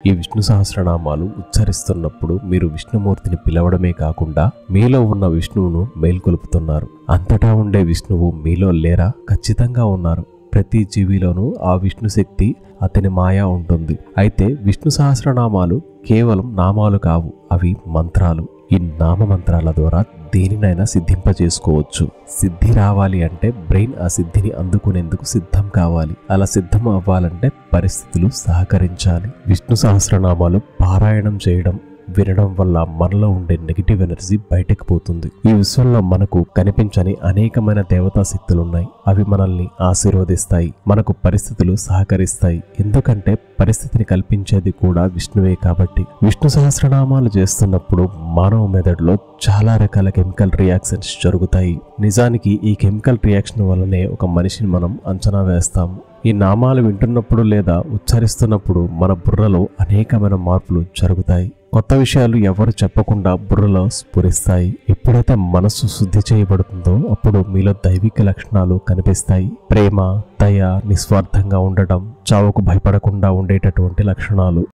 ఈ విష్ణు సహస్రనామాలు ఉచ్చరిస్తున్నప్పుడు మీరు విష్ణుమూర్తిని పిలవడమే కాకుండా మీలో ఉన్న విష్ణువును మేల్కొలుపుతున్నారు. అంతటా ఉండే విష్ణువు మీలో లేరా? ఖచ్చితంగా ఉన్నారు. ప్రతి జీవిలోనూ ఆ విష్ణు శక్తి, అతని మాయా ఉంటుంది. అయితే విష్ణు సహస్రనామాలు కేవలం నామాలు కావు, అవి మంత్రాలు. ఈ నామ మంత్రాల ద్వారా దేనినైనా సిద్ధింపజేసుకోవచ్చు. సిద్ధి రావాలి అంటే బ్రెయిన్ ఆ సిద్ధిని అందుకునేందుకు సిద్ధం కావాలి. అలా సిద్ధం అవ్వాలంటే పరిస్థితులు సహకరించాలి. విష్ణు సహస్రనామాలు పారాయణం చేయడం, వినడం వల్ల మనలో ఉండే నెగిటివ్ ఎనర్జీ బయటకు పోతుంది. ఈ విశ్వంలో మనకు కనిపించని అనేకమైన దేవతా శక్తులున్నాయి. అవి మనల్ని ఆశీర్వదిస్తాయి, మనకు పరిస్థితులు సహకరిస్తాయి. ఎందుకంటే పరిస్థితిని కల్పించేది కూడా విష్ణువే కాబట్టి. విష్ణు సహస్రనామాలు చేస్తున్నప్పుడు మానవ మెదడులో చాలా రకాల కెమికల్ రియాక్షన్స్ జరుగుతాయి. నిజానికి ఈ కెమికల్ రియాక్షన్ వల్లనే ఒక మనిషిని మనం అంచనా వేస్తాము. ఈ నామాలు వింటున్నప్పుడు లేదా ఉచ్చరిస్తున్నప్పుడు మన బుర్రలో అనేకమైన మార్పులు జరుగుతాయి. కొత్త విషయాలు ఎవరు చెప్పకుండా బుర్రలో స్ఫురిస్తాయి. ఎప్పుడైతే మనస్సు శుద్ధి చేయబడుతుందో అప్పుడు మీలో దైవిక లక్షణాలు కనిపిస్తాయి. ప్రేమ, దయ, నిస్వార్థంగా ఉండటం, చావుకు భయపడకుండా ఉండేటటువంటి లక్షణాలు.